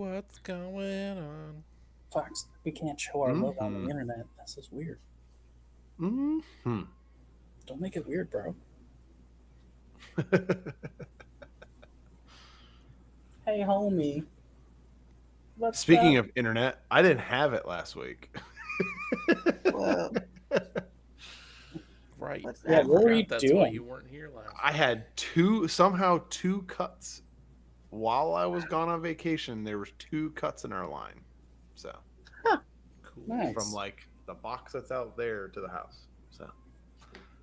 What's going on? Fox, we can't show our logo on the Mm-hmm. internet. This is weird. Mm-hmm. Don't make it weird, bro. Hey, homie. What's Speaking up? of internet, I didn't have it last week. Whoa, Right. what's Yeah, I that what were mean? you forgot that's why you doing? weren't here last I week. had two cuts while I was gone on vacation. There was two cuts in our line, so Huh. Cool. from Nice. like the box that's out there to the house. So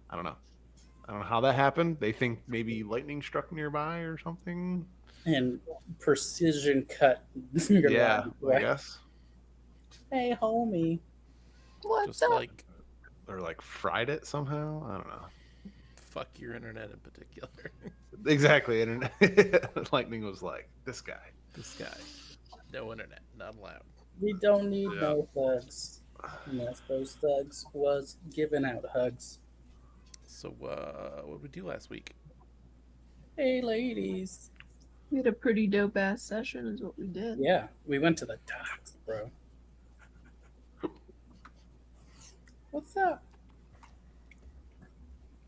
I don't know. I don't know how that happened. They think maybe lightning struck nearby or something. And precision cut your Yeah, line. I Right. guess. Hey, homie. What's Just up? like Or like fried it somehow. I don't know. fuck your internet in particular. Exactly. And lightning was like, this guy. This guy. No internet. Not allowed. We don't need Yeah. no thugs. Unless those thugs was giving out hugs. So, what did we do last week? Hey, ladies. We had a pretty dope ass session, is what we did. Yeah, we went to the docks, bro. What's up?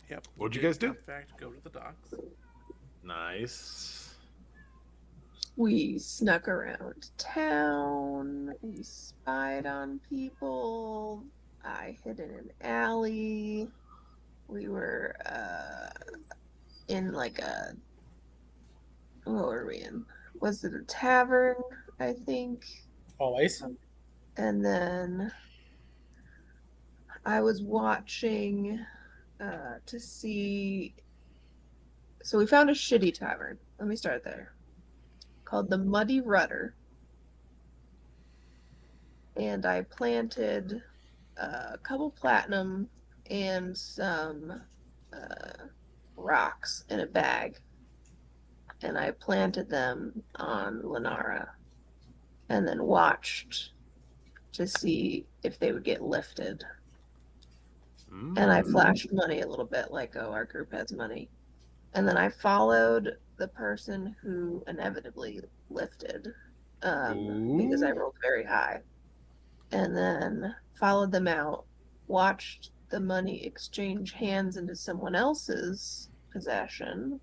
Yep. What'd you did, guys do? In fact, go to the docks. Nice. We snuck around town. We spied on people. I hid in an alley. We were in like a, what were we in? Was it a tavern? I think. Always. And then I was watching to see. So we found a shitty tavern. Let me start there. Called the Muddy Rudder. And I planted a couple platinum and some uh, rocks in a bag. And I planted them on Lenara and then watched to see if they would get lifted. And I flashed money a little bit, like, oh, our group has money. And then I followed the person who inevitably lifted because I rolled very high. And then followed them out, watched the money exchange hands into someone else's possession.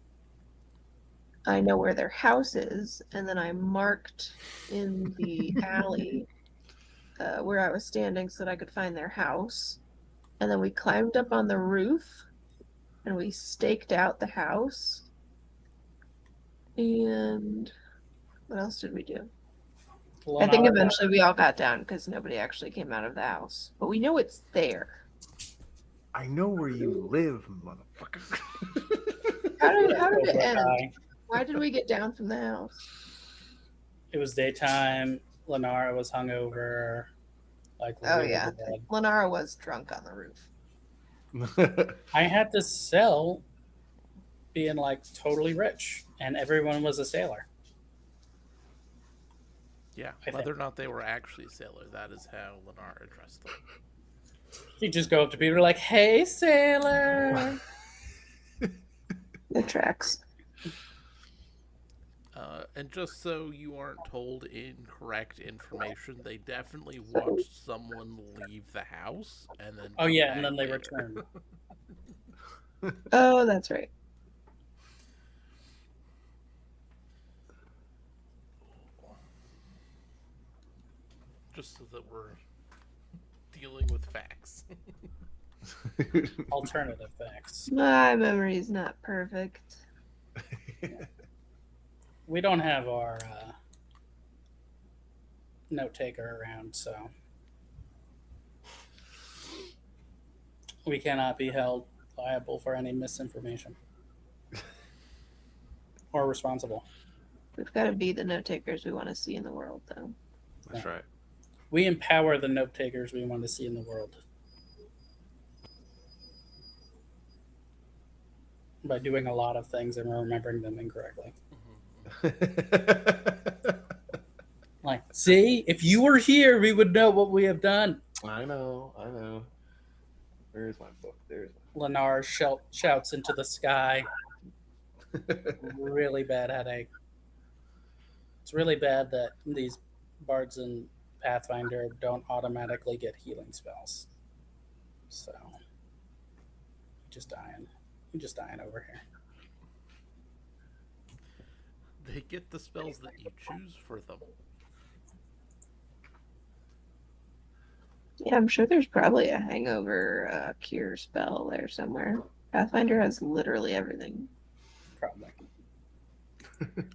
I know where their house is, and then I marked in the alley where I was standing so that I could find their house. And then we climbed up on the roof and we staked out the house. And what else did we do? I think Lenara. eventually we all got down because nobody actually came out of the house. But we know it's there. I know where you live, motherfucker. How did it Cobra end? Kai. Why did we get down from the house? It was daytime. Lenara was hungover. Like Oh really yeah, bad. Lenara was drunk on the roof. I had to sell being like totally rich, and everyone was a sailor. Yeah. I Whether or think. not they were actually sailors, that is how Lennar addressed them. You just go up to people like, "Hey, sailor." It tracks. And just so you aren't told incorrect information, they definitely watched someone leave the house and then Oh come yeah, and back then they later. return. Oh, that's right. Just so that we're dealing with facts. Alternative facts. My memory's not perfect. We don't have our note taker around, so we cannot be held liable for any misinformation or responsible. We've got to be the note takers we want to see in the world, though. That's right. We empower the note takers we want to see in the world by doing a lot of things and remembering them incorrectly. Like, see, if you were here, we would know what we have done. I know. Where's my book? There's Lennar shouts into the sky. Really bad headache. It's really bad that these bards in Pathfinder don't automatically get healing spells. So just dying. I'm just dying over here. They get the spells that you choose for them. Yeah, I'm sure there's probably a hangover cure spell there somewhere. Pathfinder has literally everything. Probably.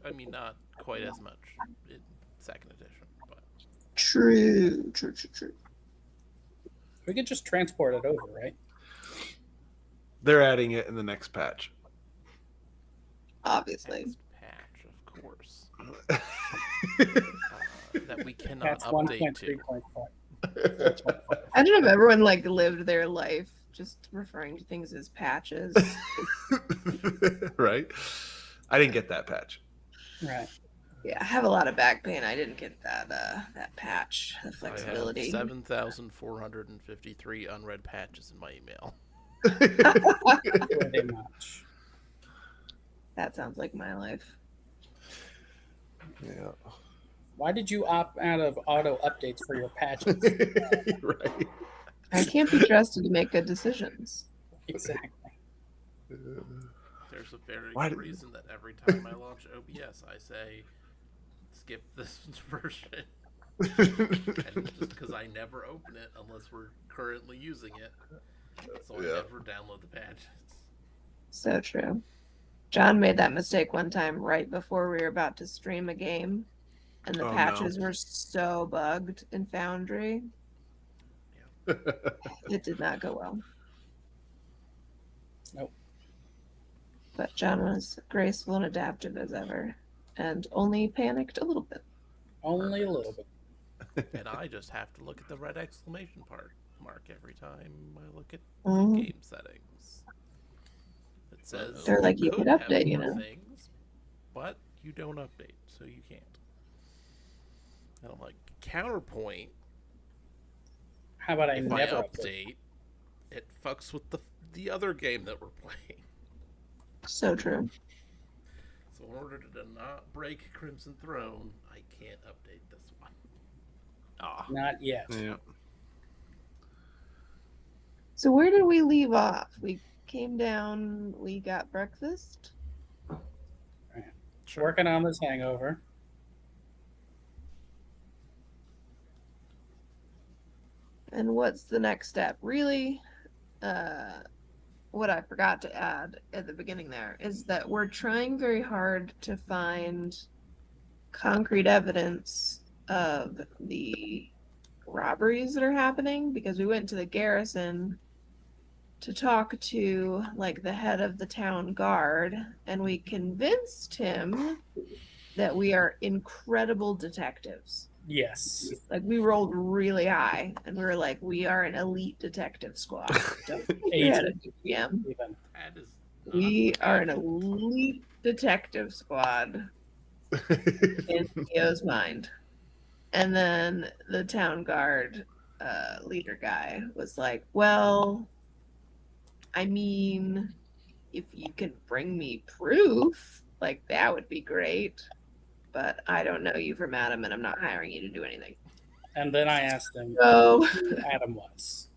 I mean, not quite as much in second edition, but True. We could just transport it over, right? They're adding it in the next patch. Obviously. next patch, of course, that we cannot That's update to. 1.3.5. I don't know if everyone like lived their life just referring to things as patches. Right? I didn't get that patch. Right. Yeah, I have a lot of back pain. I didn't get that that patch, the I have flexibility. 7,453 unread patches in my email. Pretty much. That sounds like my life. Yeah. Why did you opt out of auto updates for your patches? Right. I can't be trusted to make good decisions. Exactly. There's a very Why good did- reason that every time I launch OBS, I say, skip this version. And just because I never open it unless we're currently using it. So I Yeah. never download the patches. So true. John made that mistake one time right before we were about to stream a game, and the Oh, patches were so bugged in Foundry. It did not go well. Nope. But John was graceful and adaptive as ever, and only panicked a little bit. Only a little bit. And I just have to look at the red exclamation mark every time I look at Mhm. game settings. It says They're like, you could have update, you more know. things, but you don't update, so you can't. And I'm like, counterpoint, How about I if never I update? update, it fucks with the other game that we're playing. So true. So in order to not break Crimson Throne, I can't update this one. Not yet. Yeah. So where did we leave off? We came down, we got breakfast. Working on this hangover. And what's the next step? Really, what I forgot to add at the beginning there is that we're trying very hard to find concrete evidence of the robberies that are happening because we went to the garrison to talk to like the head of the town guard, and we convinced him that we are incredible detectives. Yes. Like we rolled really high, and we were like, we are an elite detective squad. Don't forget it, GM. Even. That is We are an elite detective squad in Theo's mind. And then the town guard leader guy was like, well, I mean, if you can bring me proof, like that would be great. But I don't know you from Adam, and I'm not hiring you to do anything. And then I asked him So who Adam was.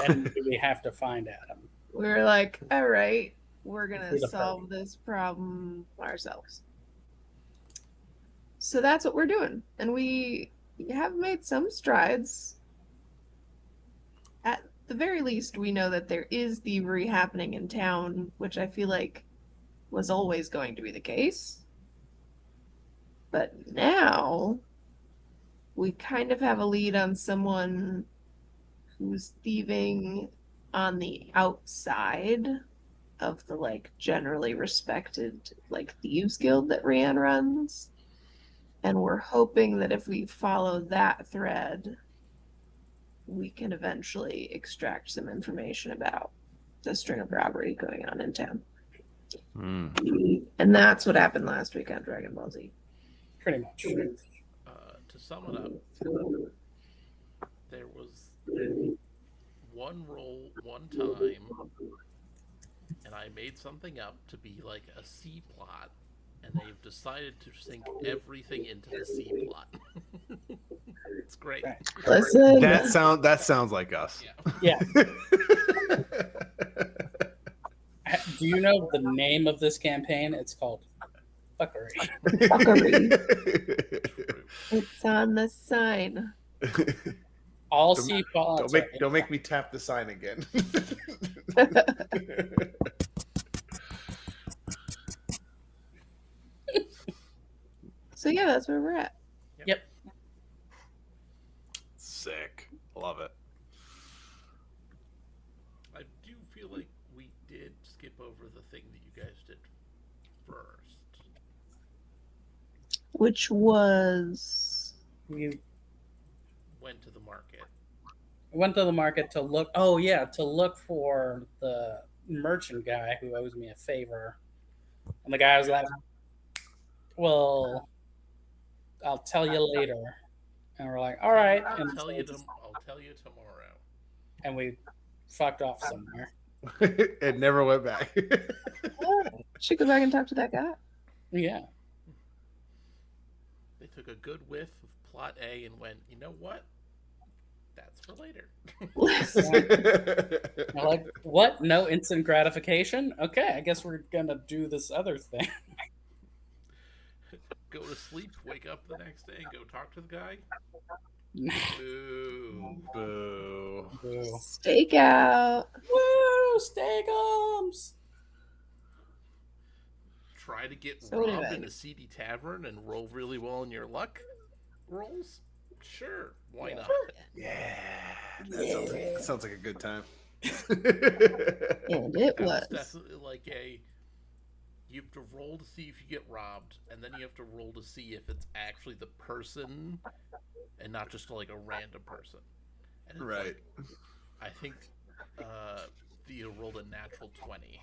And do we have to find Adam? we were like, all right, we're going For to the solve this problem ourselves. So that's what we're doing. And we have made some strides. At the very least, we know that there is thievery happening in town, which I feel like was always going to be the case. But now we kind of have a lead on someone who's thieving on the outside of the like generally respected like thieves guild that Rianne runs. And we're hoping that if we follow that thread, we can eventually extract some information about the string of robbery going on in town. And that's what happened last week on Dragon Ball Z. Pretty much. to sum it up, there was one roll one time, and I made something up to be like a C plot and they've decided to sink everything into the C plot. It's great. Right. Listen. That sounds like us. Yeah. Yeah. Do you know the name of this campaign? It's called Fuckery. Fuckery. True. It's on the sign. All Don't- C plots. Don't make me tap the sign again. So yeah, that's where we're at. Yep. Sick. Love it. I do feel like we did skip over the thing that you guys did first. Which was We Went to the market. went to the market to look. Oh yeah, to look for the merchant guy who owes me a favor. And the guy was like, "Well, I'll tell you later." And we're like, "All right." And I'll so tell you tomorrow. and we fucked off somewhere. It never went back. should go back and talk to that guy. Yeah. They took a good whiff of plot A and went, you know what? That's for later. We're like, what? No instant gratification? Okay, I guess we're gonna do this other thing. Go to sleep, wake up the next day, and go talk to the guy. Boo. Boo. Boo. Stakeout. Woo! Steakums! Try to get So did robbed I. in a seedy tavern and roll really well in your luck rolls? Sure, why not? Yeah. That sounds like a good time. And it It was was. definitely like you have to roll to see if you get robbed, and then you have to roll to see if it's actually the person and not just like a random person. And it's Right. like, I think Theo rolled a natural 20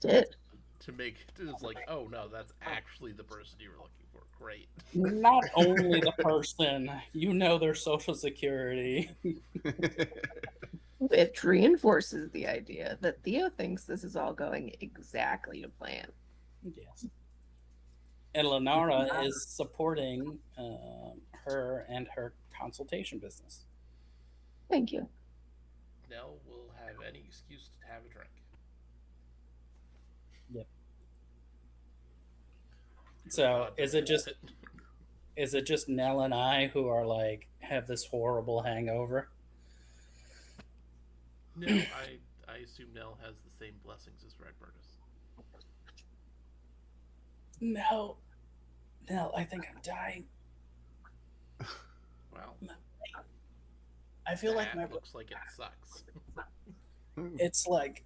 Did. to make it was like, oh no, that's actually the person you were looking for. Great. Not only the person, you know their social security. Which reinforces the idea that Theo thinks this is all going exactly to plan. Yes. And Lenara is supporting her and her consultation business. Thank you. Nell will have any excuse to have a drink. So God, is don't it just it. is it just Nell and I who are like have this horrible hangover? No, I assume Nell has the same blessings as Redbird is. No, I think I'm dying. Well, I feel like that my looks like it sucks. it's like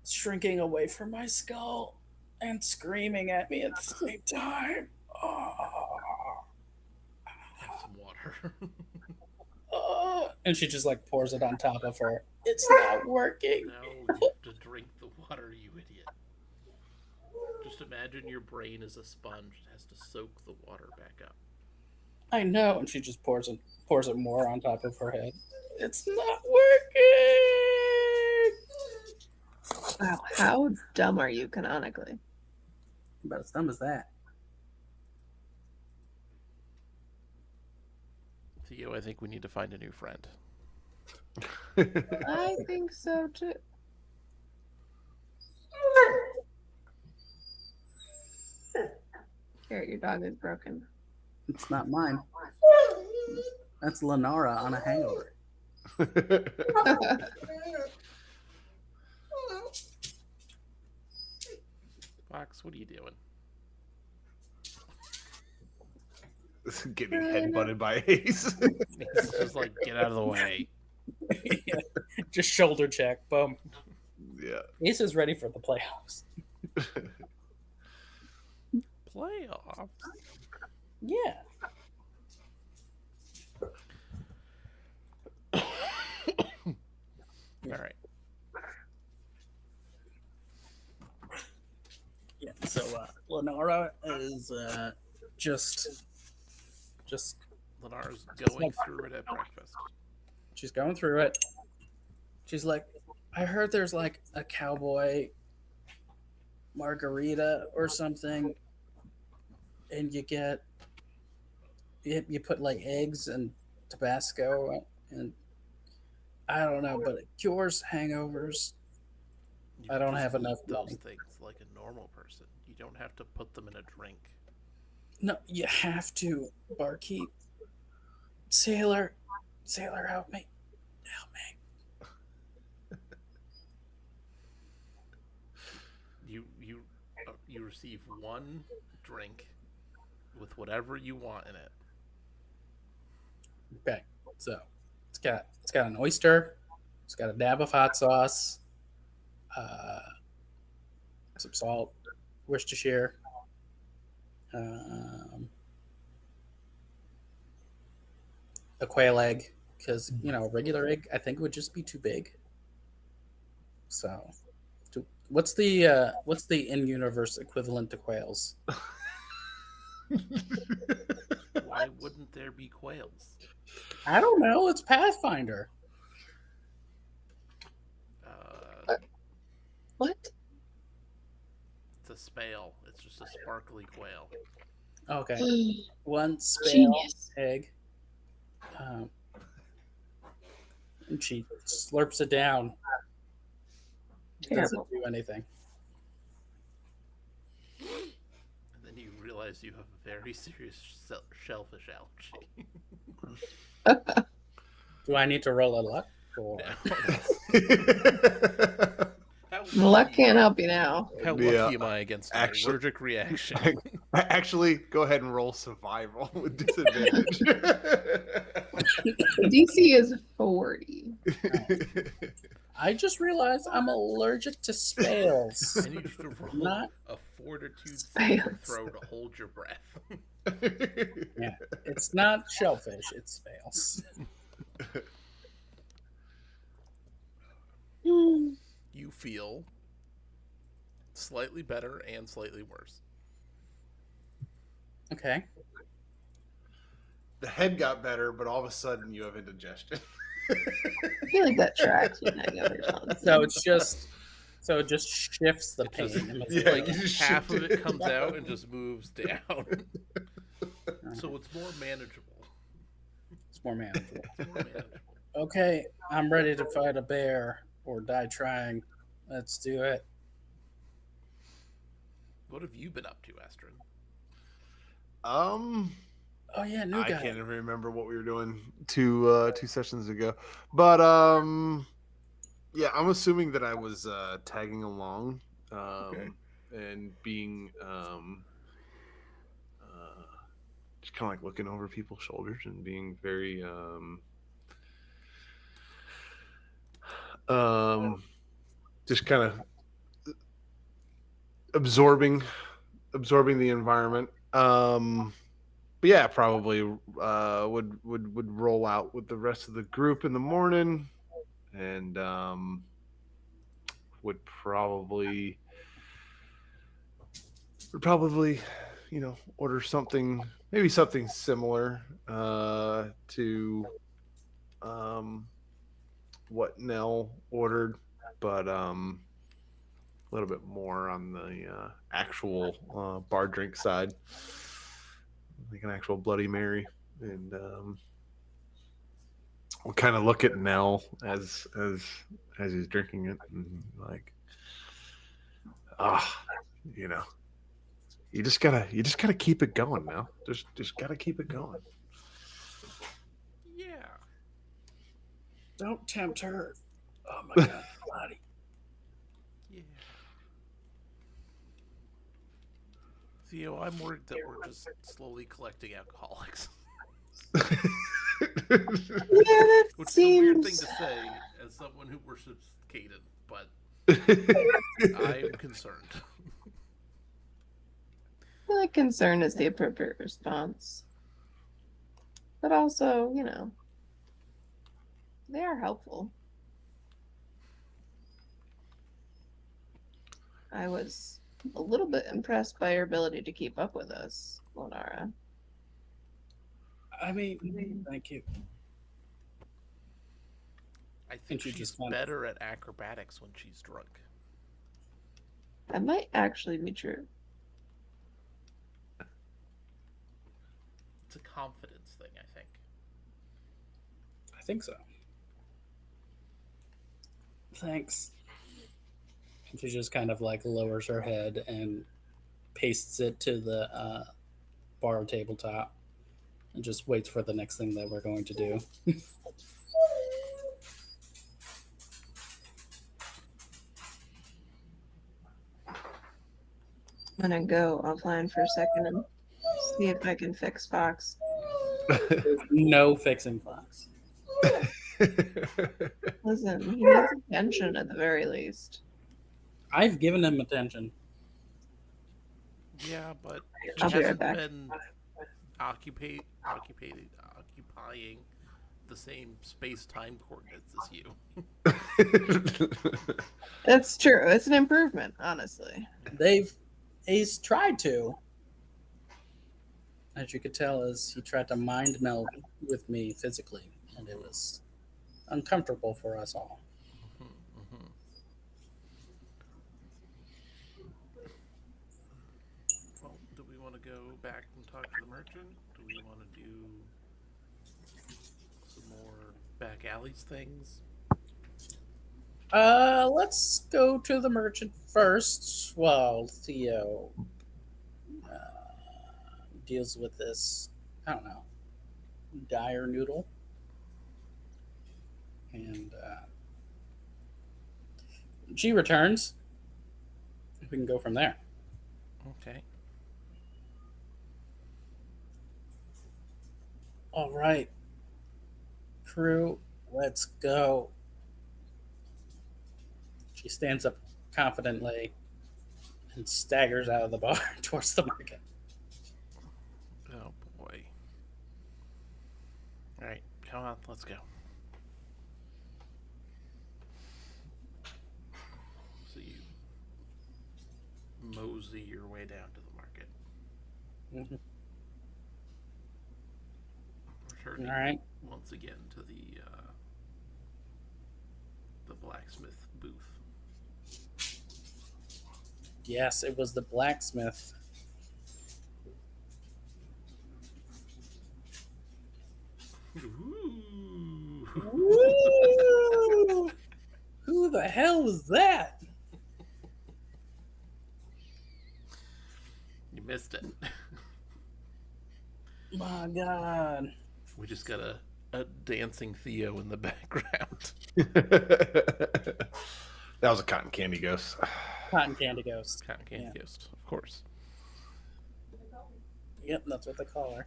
shrinking away from my skull and screaming at me at the same time. Have some water. And she just like pours it on top of her. It's not working. No, you have to drink the water, you idiot. Just imagine your brain is a sponge. It has to soak the water back up. I know, and she just pours it more on top of her head. It's not working. Wow, how dumb are you canonically? About as dumb as that. Theo, I think we need to find a new friend. I think so too. Here, your dog is broken. It's not mine. That's Lenara on a hangover. Fox, what are you doing? Getting headbutted by Ace. It's just like, get out of the way. Just shoulder check. Boom. Yeah. Ace is ready for the playoffs. Playoffs? Yeah. All right. Yeah. So Lenara is just Lenara's going through it at breakfast. she's going through it. She's like, I heard there's like a cowboy margarita or something, and you put like eggs and Tabasco, and I don't know, but it cures hangovers. You I can don't just have eat enough those money. things like a normal person. You don't have to put them in a drink. No, you have to, barkeep. Sailor, sailor, help me, help me. You receive one drink with whatever you want in it. Okay, so it's got an oyster, it's got a dab of hot sauce, uh, some salt, Worcestershire, um, a quail egg, because a regular egg I think would just be too big. So, what's the in-universe equivalent to quails? Why wouldn't there be quails? I don't know. It's Pathfinder. Uh, What? it's a spale. It's just a sparkly quail. Okay, one spale Genius. egg, um, and she slurps it down. Doesn't Terrible. do anything. And then you realize you have a very serious shellfish allergy. Do I need to roll a luck? Or Now, how Luck lucky, can't help you now. how Yeah, lucky am I against an actually- allergic reaction? Actually, go ahead and roll survival with disadvantage. DC is 40. I just realized I'm allergic to spales. I need you to roll Not a fortitude saving Spales. throw to hold your breath. Yeah, it's not shellfish. It's spales. You feel slightly better and slightly worse. Okay. The head got better, but all of a sudden you have indigestion. I feel like that tracks with hangovers. So it just shifts the It pain. just- Yeah, like you just half of shifted it it comes down. out and just moves down. So it's more manageable. It's more manageable. It's more manageable. Okay, I'm ready to fight a bear or die trying. Let's do it. What have you been up to, Astrid? Oh yeah, new I guy. can't even remember what we were doing two sessions ago, but yeah, I'm assuming that I was tagging along, and being just kind of like looking over people's shoulders and being very just kind of absorbing the environment. But yeah, probably would roll out with the rest of the group in the morning, and would probably order something, maybe something similar to what Nell ordered, but a little bit more on the actual bar drink side, like an actual Bloody Mary. And we'll kind of look at Nell as he's drinking it, and like, you know, you just gotta keep it going now. Just gotta keep it going. Yeah. Don't tempt her. Oh my god, body. Yeah. Theo, I'm worried that we're just slowly collecting alcoholics. Yeah, that Which is a weird thing seems. to say as someone who worships Caden, but I'm concerned. I feel like concern is the appropriate response. But also, they are helpful. I was a little bit impressed by your ability to keep up with us, Lonara. I mean, thank you. I think she she's just went- better at acrobatics when she's drunk. That might actually be true. It's a confidence thing, I think. I think so. Thanks. And she just kind of like lowers her head and pastes it to the bar tabletop and just waits for the next thing that we're going to do. I'm gonna go offline for a second and see if I can fix Fox. There's no fixing Fox. Listen, he needs attention at the very least. I've given him attention. Yeah, but he I'll be right hasn't back. been occupying the same space-time coordinates as you. That's true. It's an improvement, honestly. He's tried to. As you could tell, as he tried to mind meld with me physically, and it was uncomfortable for us all. Mm-hmm. Well, do we want to go back and talk to the merchant? Do we want to do some more back alleys things? Let's go to the merchant first. Well, Theo deals with this, I don't know, dire noodle. And she returns. We can go from there. Okay. All right, crew, let's go. She stands up confidently and staggers out of the bar towards the market. Oh boy. All right, come on, let's go. So you mosey your way down to the market. Mm-hmm. Returning All right. once again to the blacksmith booth. Yes, it was the blacksmith. Ooh. Woo! Who the hell was that? You missed it. My God. We just got a dancing Theo in the background. That was a cotton candy ghost. Cotton candy ghost. Cotton candy ghost, of course. Yep, that's what they call her.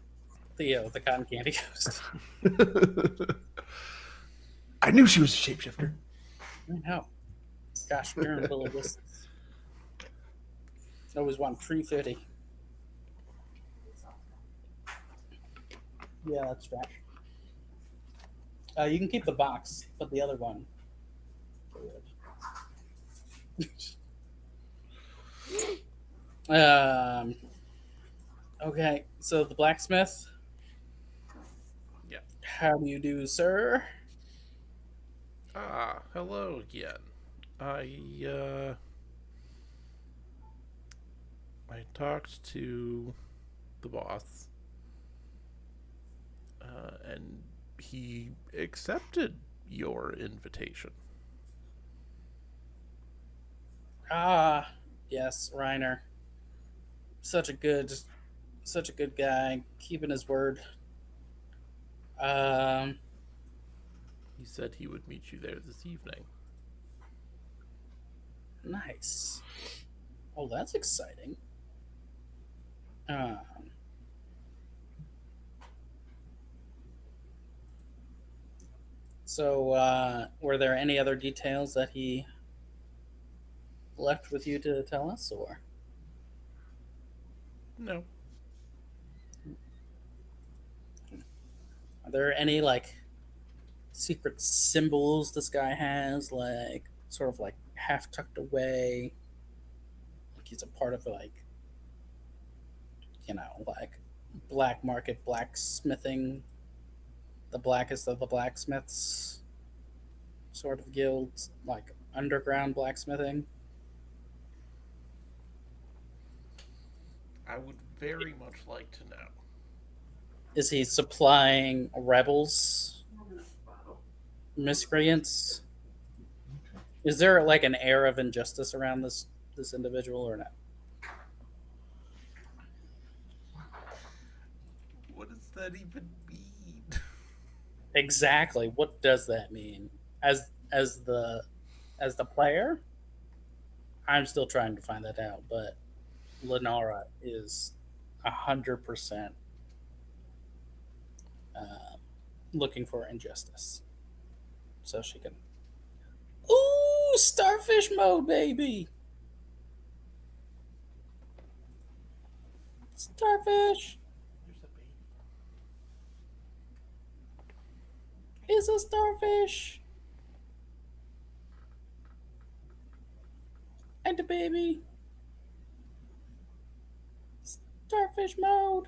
Theo, the cotton candy ghost. I knew she was a shapeshifter. I know. Gosh, you're in Willow Whistles. Always want 350. Yeah, that's trash. You can keep the box, but the other one. Okay, so the blacksmith. Yeah. How do you do, sir? Ah, hello again. I talked to the boss, and he accepted your invitation. Ah, yes, Reiner. Such a good guy, keeping his word. He said he would meet you there this evening. Nice. Oh, that's exciting. So, were there any other details that he left with you to tell us, or? No. Are there any like secret symbols this guy has, like sort of like half tucked away, like he's a part of like, like black market blacksmithing, the blackest of the blacksmiths, sort of guilds, like underground blacksmithing? I would very much like to know. Is he supplying rebels, miscreants? Is there like an air of injustice around this individual or not? What does that even mean? Exactly. What does that mean? As the player, I'm still trying to find that out, but Lenara is 100% uh, looking for injustice, so she can. Ooh, starfish mode, baby! Starfish There's a baby. is a starfish and a baby. Starfish mode.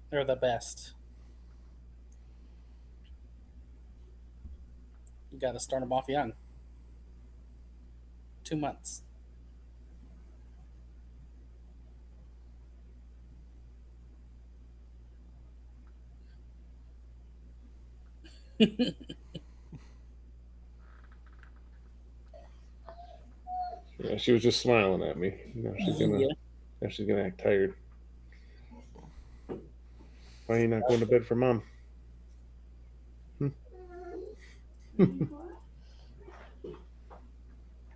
They're the best. You got to start them off young. 2 months. Yeah, she was just smiling at me. Yeah. Now she's gonna act tired. Why are you not going to bed for mom?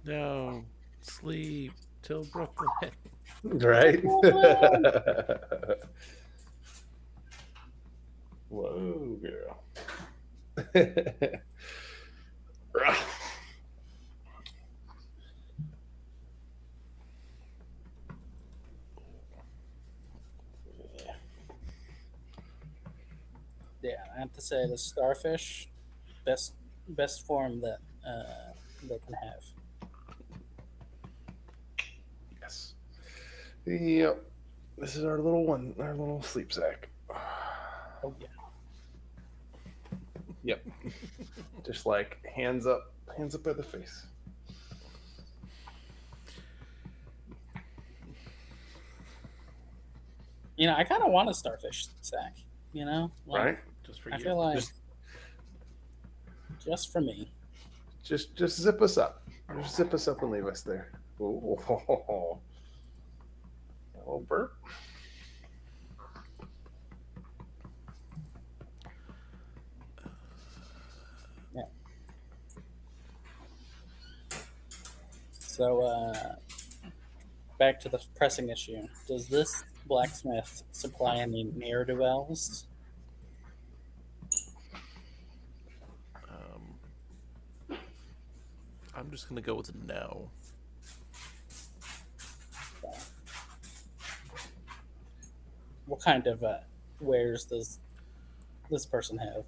No, sleep till Brooklyn. Right? Whoa, girl. Yeah, I have to say the starfish, best form that they can have. Yes. Yep. This is our little one, our little sleep sack. Oh yeah. Yep. Just like hands up by the face. I kind of want a starfish sack. Like Right? Just for I you. feel like Just just for me. just zip us up. Just zip us up and leave us there. Oh, oh burp. Yeah. So back to the pressing issue. Does this blacksmith supply any ne'er do wells? Um, I'm just gonna go with a no. What kind of wares does this person have?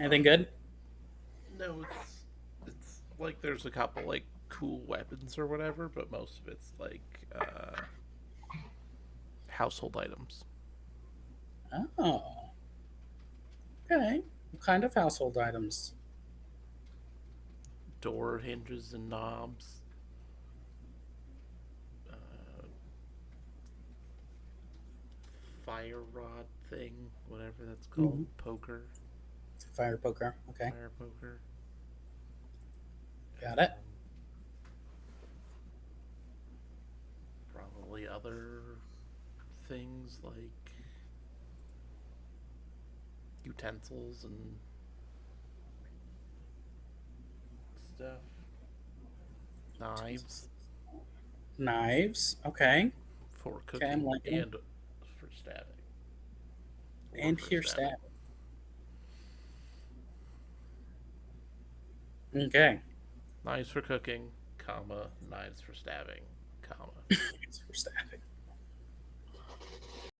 Anything good? No, it's like there's a couple like cool weapons or whatever, but most of it's like household items. Oh, okay. What kind of household items? Door hinges and knobs. Uh, Fire rod thing, whatever that's called. Mhm. Poker. Fire poker. Okay, Fire poker. got it. Probably other things like utensils and stuff. Knives Knives. Okay. for Okay, I'm cooking liking it. and for stabbing. Or And for here stabbing. stab. Okay. Knives for cooking, comma, knives for stabbing, comma. For stabbing.